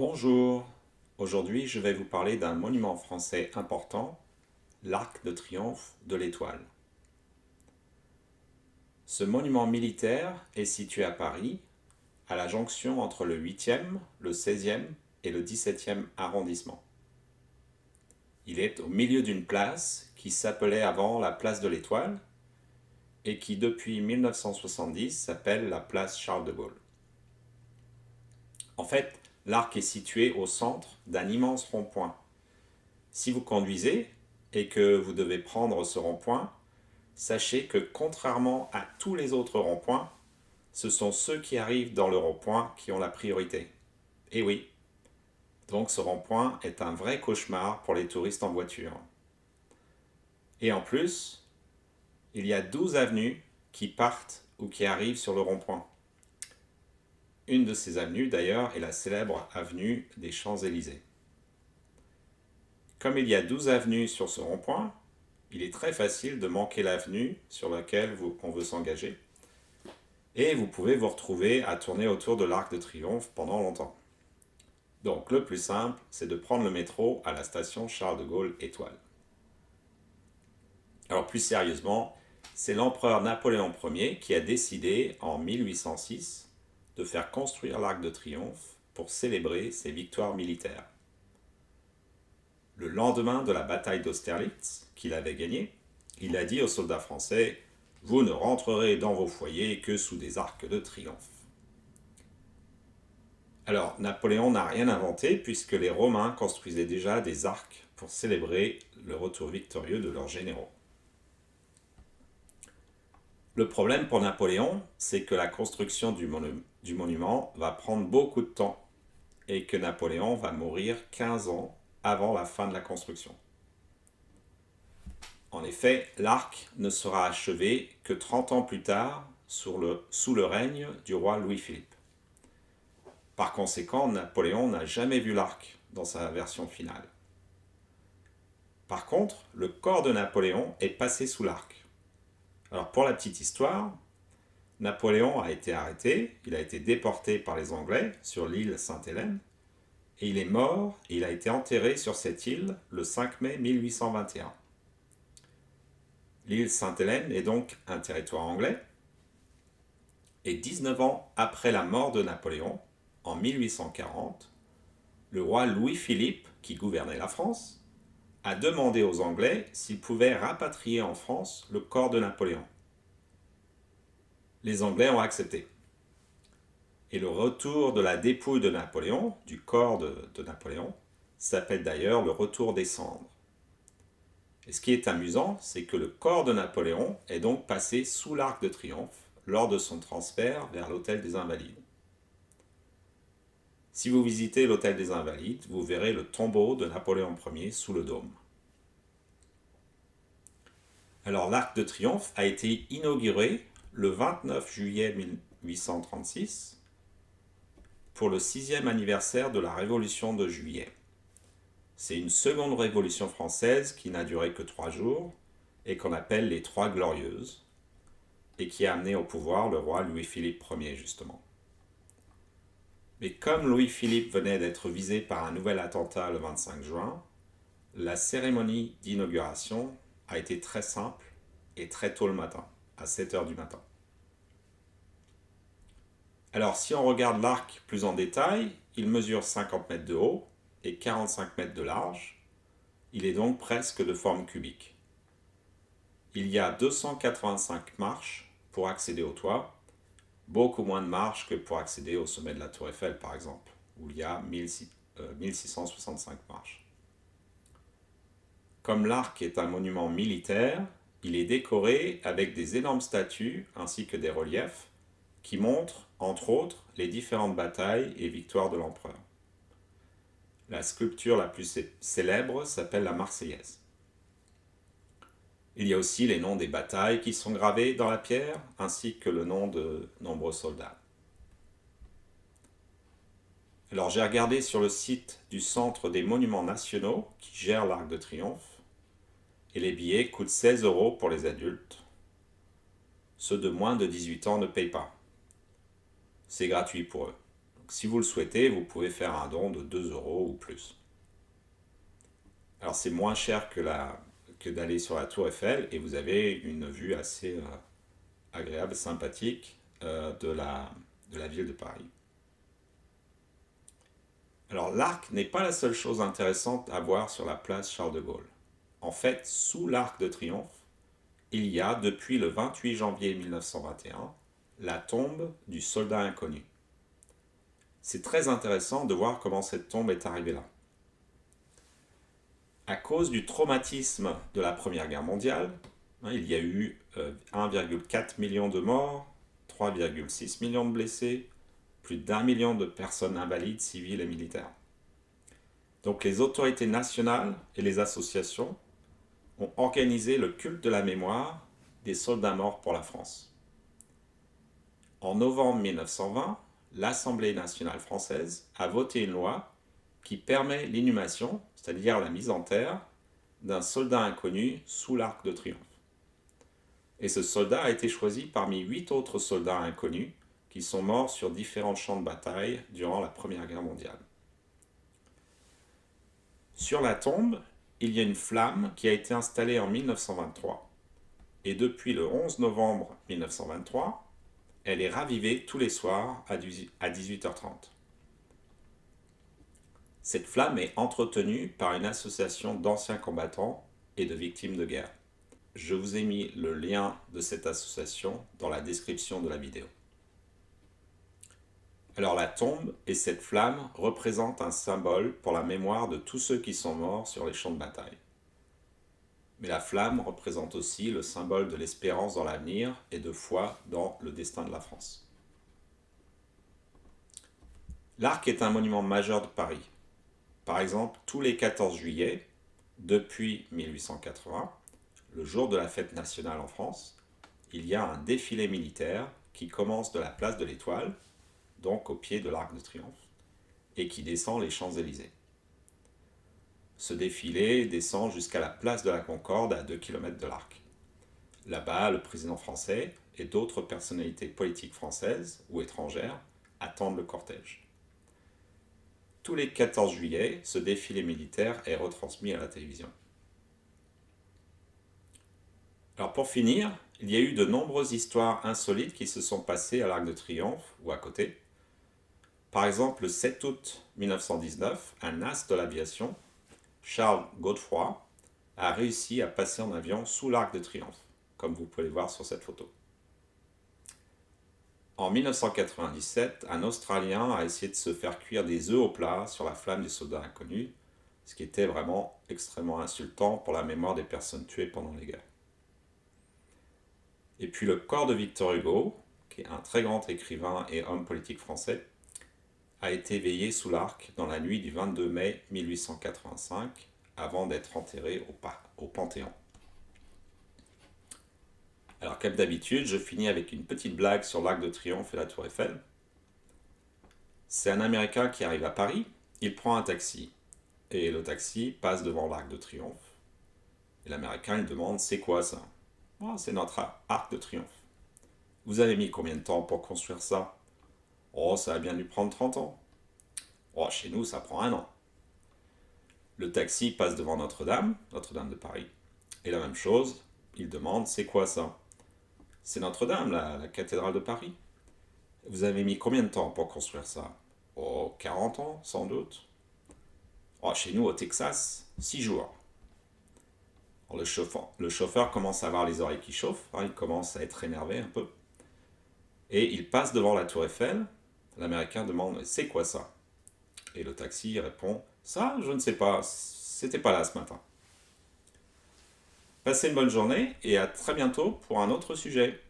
Bonjour, aujourd'hui je vais vous parler d'un monument français important, l'Arc de Triomphe de l'Étoile. Ce monument militaire est situé à Paris, à la jonction entre le 8e, le 16e et le 17e arrondissement. Il est au milieu d'une place qui s'appelait avant la place de l'Étoile et qui depuis 1970 s'appelle la place Charles de Gaulle. En fait, l'arc est situé au centre d'un immense rond-point. Si vous conduisez et que vous devez prendre ce rond-point, sachez que contrairement à tous les autres ronds-points, ce sont ceux qui arrivent dans le rond-point qui ont la priorité. Et oui, donc ce rond-point est un vrai cauchemar pour les touristes en voiture. Et en plus, il y a 12 avenues qui partent ou qui arrivent sur le rond-point. Une de ces avenues d'ailleurs est la célèbre avenue des Champs-Élysées. Comme il y a 12 avenues sur ce rond-point, il est très facile de manquer l'avenue sur laquelle on veut s'engager. Et vous pouvez vous retrouver à tourner autour de l'Arc de Triomphe pendant longtemps. Donc le plus simple, c'est de prendre le métro à la station Charles de Gaulle Étoile. Alors plus sérieusement, c'est l'empereur Napoléon Ier qui a décidé en 1806 de faire construire l'Arc de Triomphe pour célébrer ses victoires militaires. Le lendemain de la bataille d'Austerlitz, qu'il avait gagnée, il a dit aux soldats français « Vous ne rentrerez dans vos foyers que sous des arcs de triomphe ». Alors, Napoléon n'a rien inventé puisque les Romains construisaient déjà des arcs pour célébrer le retour victorieux de leurs généraux. Le problème pour Napoléon, c'est que la construction du monument va prendre beaucoup de temps et que Napoléon va mourir 15 ans avant la fin de la construction. En effet, l'arc ne sera achevé que 30 ans plus tard sous le règne du roi Louis-Philippe. Par conséquent, Napoléon n'a jamais vu l'arc dans sa version finale. Par contre, le corps de Napoléon est passé sous l'arc. Alors pour la petite histoire, Napoléon a été arrêté, il a été déporté par les Anglais sur l'île Sainte-Hélène, et il est mort et il a été enterré sur cette île le 5 mai 1821. L'île Sainte-Hélène est donc un territoire anglais, et 19 ans après la mort de Napoléon, en 1840, le roi Louis-Philippe, qui gouvernait la France, a demandé aux Anglais s'ils pouvaient rapatrier en France le corps de Napoléon. Les Anglais ont accepté. Et le retour de la dépouille de Napoléon, du corps de Napoléon, s'appelle d'ailleurs le retour des cendres. Et ce qui est amusant, c'est que le corps de Napoléon est donc passé sous l'Arc de Triomphe lors de son transfert vers l'Hôtel des Invalides. Si vous visitez l'Hôtel des Invalides, vous verrez le tombeau de Napoléon Ier sous le dôme. Alors l'Arc de Triomphe a été inauguré le 29 juillet 1836 pour le 6e anniversaire de la Révolution de Juillet. C'est une seconde révolution française qui n'a duré que 3 jours et qu'on appelle les Trois Glorieuses et qui a amené au pouvoir le roi Louis-Philippe Ier justement. Mais comme Louis-Philippe venait d'être visé par un nouvel attentat le 25 juin, la cérémonie d'inauguration a été très simple et très tôt le matin, à 7 heures du matin. Alors si on regarde l'arc plus en détail, il mesure 50 mètres de haut et 45 mètres de large. Il est donc presque de forme cubique. Il y a 285 marches pour accéder au toit, beaucoup moins de marches que pour accéder au sommet de la Tour Eiffel par exemple, où il y a 1665 marches. Comme l'arc est un monument militaire, il est décoré avec des énormes statues ainsi que des reliefs qui montrent, entre autres, les différentes batailles et victoires de l'empereur. La sculpture la plus célèbre s'appelle la Marseillaise. Il y a aussi les noms des batailles qui sont gravés dans la pierre, ainsi que le nom de nombreux soldats. Alors j'ai regardé sur le site du Centre des Monuments Nationaux qui gère l'Arc de Triomphe, et les billets coûtent 16 € pour les adultes. Ceux de moins de 18 ans ne payent pas. C'est gratuit pour eux. Donc si vous le souhaitez, vous pouvez faire un don de 2 euros ou plus. Alors c'est moins cher que d'aller sur la Tour Eiffel et vous avez une vue assez agréable, sympathique de la ville de Paris. Alors l'arc n'est pas la seule chose intéressante à voir sur la place Charles de Gaulle. En fait, sous l'Arc de Triomphe, il y a depuis le 28 janvier 1921 la tombe du soldat inconnu. C'est très intéressant de voir comment cette tombe est arrivée là. À cause du traumatisme de la Première Guerre mondiale, il y a eu 1,4 million de morts, 3,6 millions de blessés, plus d'1 million de personnes invalides civiles et militaires. Donc les autorités nationales et les associations ont organisé le culte de la mémoire des soldats morts pour la France. En novembre 1920, l'Assemblée nationale française a voté une loi qui permet l'inhumation, c'est-à-dire la mise en terre, d'un soldat inconnu sous l'Arc de Triomphe. Et ce soldat a été choisi parmi 8 autres soldats inconnus qui sont morts sur différents champs de bataille durant la Première Guerre mondiale. Sur la tombe, il y a une flamme qui a été installée en 1923. Et depuis le 11 novembre 1923, elle est ravivée tous les soirs à 18h30. Cette flamme est entretenue par une association d'anciens combattants et de victimes de guerre. Je vous ai mis le lien de cette association dans la description de la vidéo. Alors la tombe et cette flamme représentent un symbole pour la mémoire de tous ceux qui sont morts sur les champs de bataille. Mais la flamme représente aussi le symbole de l'espérance dans l'avenir et de foi dans le destin de la France. L'Arc est un monument majeur de Paris. Par exemple, tous les 14 juillet, depuis 1880, le jour de la fête nationale en France, il y a un défilé militaire qui commence de la place de l'Étoile, donc au pied de l'Arc de Triomphe, et qui descend les Champs-Élysées. Ce défilé descend jusqu'à la place de la Concorde à 2 km de l'Arc. Là-bas, le président français et d'autres personnalités politiques françaises ou étrangères attendent le cortège. Tous les 14 juillet, ce défilé militaire est retransmis à la télévision. Alors pour finir, il y a eu de nombreuses histoires insolites qui se sont passées à l'Arc de Triomphe ou à côté. Par exemple, le 7 août 1919, un as de l'aviation, Charles Godefroy, a réussi à passer en avion sous l'Arc de Triomphe, comme vous pouvez le voir sur cette photo. En 1997, un Australien a essayé de se faire cuire des œufs au plat sur la flamme du soldat inconnu, ce qui était vraiment extrêmement insultant pour la mémoire des personnes tuées pendant les guerres. Et puis le corps de Victor Hugo, qui est un très grand écrivain et homme politique français, a été veillé sous l'Arc dans la nuit du 22 mai 1885 avant d'être enterré au Panthéon. Alors comme d'habitude, je finis avec une petite blague sur l'Arc de Triomphe et la Tour Eiffel. C'est un Américain qui arrive à Paris, il prend un taxi et le taxi passe devant l'Arc de Triomphe. Et l'Américain il demande c'est quoi ça? Oh, c'est notre Arc de Triomphe. Vous avez mis combien de temps pour construire ça? Oh, ça a bien dû prendre 30 ans. Oh, chez nous, ça prend 1 an. Le taxi passe devant Notre-Dame, Notre-Dame de Paris. Et la même chose, il demande, c'est quoi ça? C'est Notre-Dame, la cathédrale de Paris. Vous avez mis combien de temps pour construire ça? Oh, 40 ans, sans doute. Oh, chez nous, au Texas, 6 jours. Alors, le chauffeur commence à avoir les oreilles qui chauffent, il commence à être énervé un peu. Et il passe devant la Tour Eiffel. L'Américain demande, c'est quoi ça? Et le taxi répond, ça, je ne sais pas, c'était pas là ce matin. Passez une bonne journée et à très bientôt pour un autre sujet.